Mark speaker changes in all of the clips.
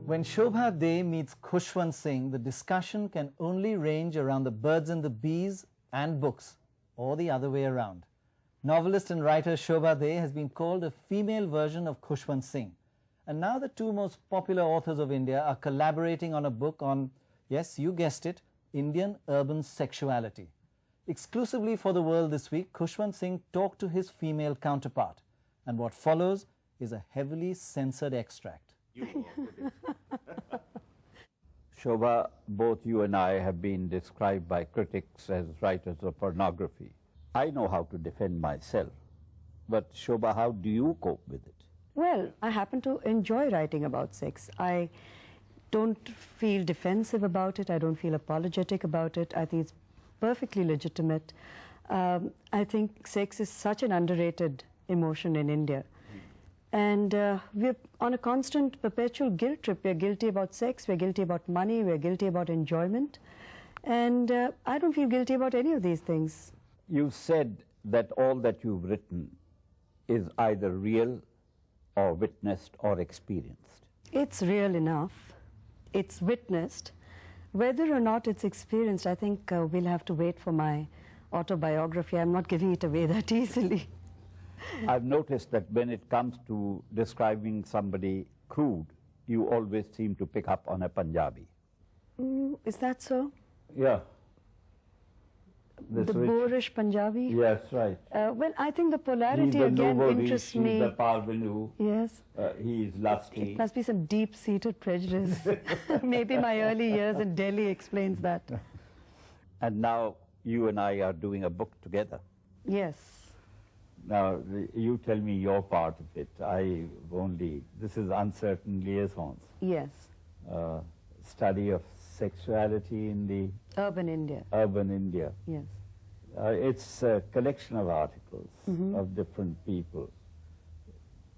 Speaker 1: When Shobhaa De meets Khushwant Singh, the discussion can only range around the birds and the bees and books, or the other way around. Novelist and writer Shobhaa De has been called a female version of Khushwant Singh. And now the two most popular authors of India are collaborating on a book on, yes, you guessed it, Indian urban sexuality. Exclusively for the world this week, Khushwant Singh talked to his female counterpart. And what follows is a heavily censored extract.
Speaker 2: Shobhaa, both you and I have been described by critics as writers of pornography. I know how to defend myself, but Shobhaa, how do you cope with it?
Speaker 3: Well, I happen to enjoy writing about sex. I don't feel defensive about it. I don't feel apologetic about it. I think it's perfectly legitimate. I think sex is such an underrated emotion in India. And we're on a constant, perpetual guilt trip. We're guilty about sex, we're guilty about money, we're guilty about enjoyment. And I don't feel guilty about any of these things.
Speaker 2: You said that all that you've written is either real or witnessed or experienced.
Speaker 3: It's real enough. It's witnessed. Whether or not it's experienced, I think we'll have to wait for my autobiography. I'm not giving it away that easily.
Speaker 2: I've noticed that when it comes to describing somebody crude, you always seem to pick up on a Punjabi.
Speaker 3: Is that so?
Speaker 2: Yeah.
Speaker 3: The boorish Punjabi?
Speaker 2: Yes, right.
Speaker 3: Well, I think the polarity again interests me.
Speaker 2: He's the parvenu.
Speaker 3: Yes.
Speaker 2: He's lusty.
Speaker 3: It must be some deep-seated prejudice. Maybe my early years in Delhi explains that.
Speaker 2: And now you and I are doing a book together.
Speaker 3: Yes.
Speaker 2: Now, you tell me your part of it. This is Uncertain Liaisons.
Speaker 3: Yes.
Speaker 2: Study of sexuality in the...
Speaker 3: Urban India.
Speaker 2: Urban India.
Speaker 3: Yes.
Speaker 2: It's a collection of articles of different people.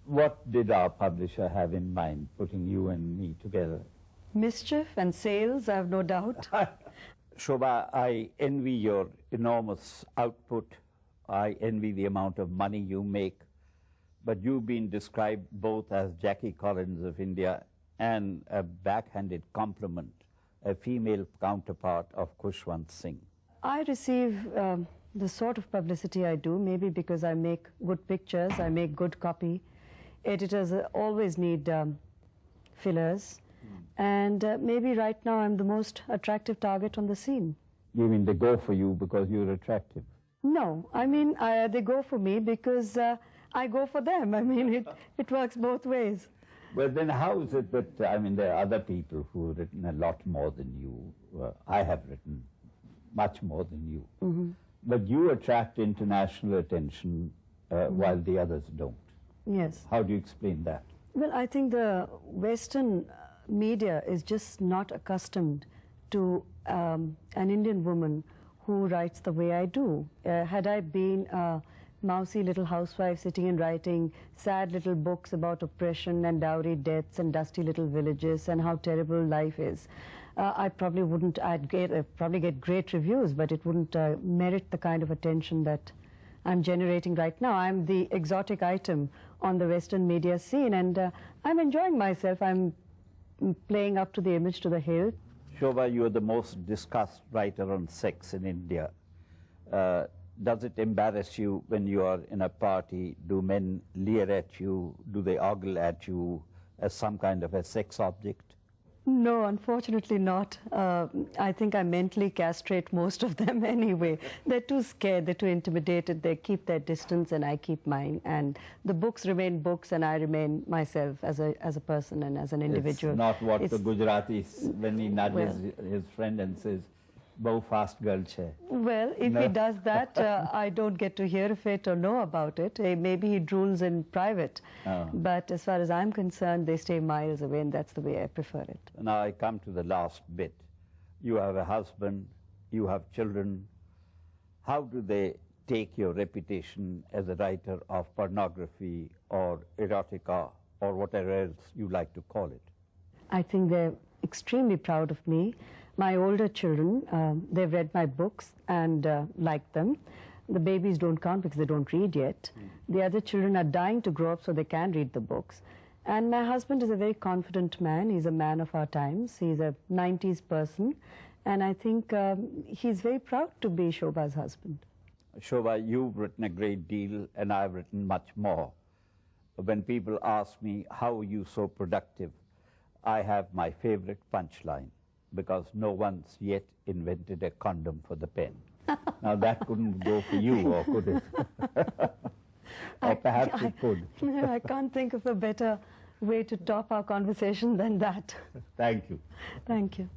Speaker 2: What did our publisher have in mind, putting you and me together?
Speaker 3: Mischief and sales, I have no doubt.
Speaker 2: Shobhaa, I envy your enormous output. I envy the amount of money you make, but you've been described both as Jackie Collins of India and a backhanded compliment, a female counterpart of Khushwant Singh.
Speaker 3: I receive the sort of publicity I do, maybe because I make good pictures, I make good copy. Editors always need fillers, and maybe right now I'm the most attractive target on the scene.
Speaker 2: You mean they go for you because you're attractive?
Speaker 3: No, I mean, they go for me because I go for them. I mean, it works both ways.
Speaker 2: Well, then how is it that, I mean, there are other people who have written a lot more than you. I have written much more than you. But you attract international attention while the others don't.
Speaker 3: Yes.
Speaker 2: How do you explain that?
Speaker 3: Well, I think the Western media is just not accustomed to an Indian woman who writes the way I do. Had I been a mousy little housewife sitting and writing sad little books about oppression and dowry deaths and dusty little villages and how terrible life is, I probably wouldn't, I'd probably get great reviews, but it wouldn't merit the kind of attention that I'm generating right now. I'm the exotic item on the Western media scene, and I'm enjoying myself. I'm playing up to the image to the hilt.
Speaker 2: Shobhaa, you are the most discussed writer on sex in India. Does it embarrass you when you are in a party? Do men leer at you? Do they ogle at you as some kind of a sex object?
Speaker 3: No, unfortunately not. I think I mentally castrate most of them anyway. They're too scared, they're too intimidated, they keep their distance and I keep mine. And the books remain books and I remain myself as a person and as an individual.
Speaker 2: It's not what the Gujarati, when he nudges his friend and says, "Bow fast girl che."
Speaker 3: Well, if he does that, I don't get to hear of it or know about it. Maybe he drools in private. But as far as I'm concerned, they stay miles away, and that's the way I prefer it.
Speaker 2: Now I come to the last bit. You have a husband, you have children. How do they take your reputation as a writer of pornography or erotica or whatever else you like to call it?
Speaker 3: I think they're extremely proud of me. My older children, they've read my books and liked them. The babies don't count because they don't read yet. The other children are dying to grow up so they can read the books. And my husband is a very confident man. He's a man of our times. He's a 90s person. And I think he's very proud to be Shobha's husband.
Speaker 2: Shobhaa, you've written a great deal, and I've written much more. When people ask me, how are you so productive, I have my favorite punchline, because no one's yet invented a condom for the pen. Now that couldn't go for you, or could it? Or perhaps it could.
Speaker 3: I can't think of a better way to top our conversation than that.
Speaker 2: Thank you.
Speaker 3: Thank you.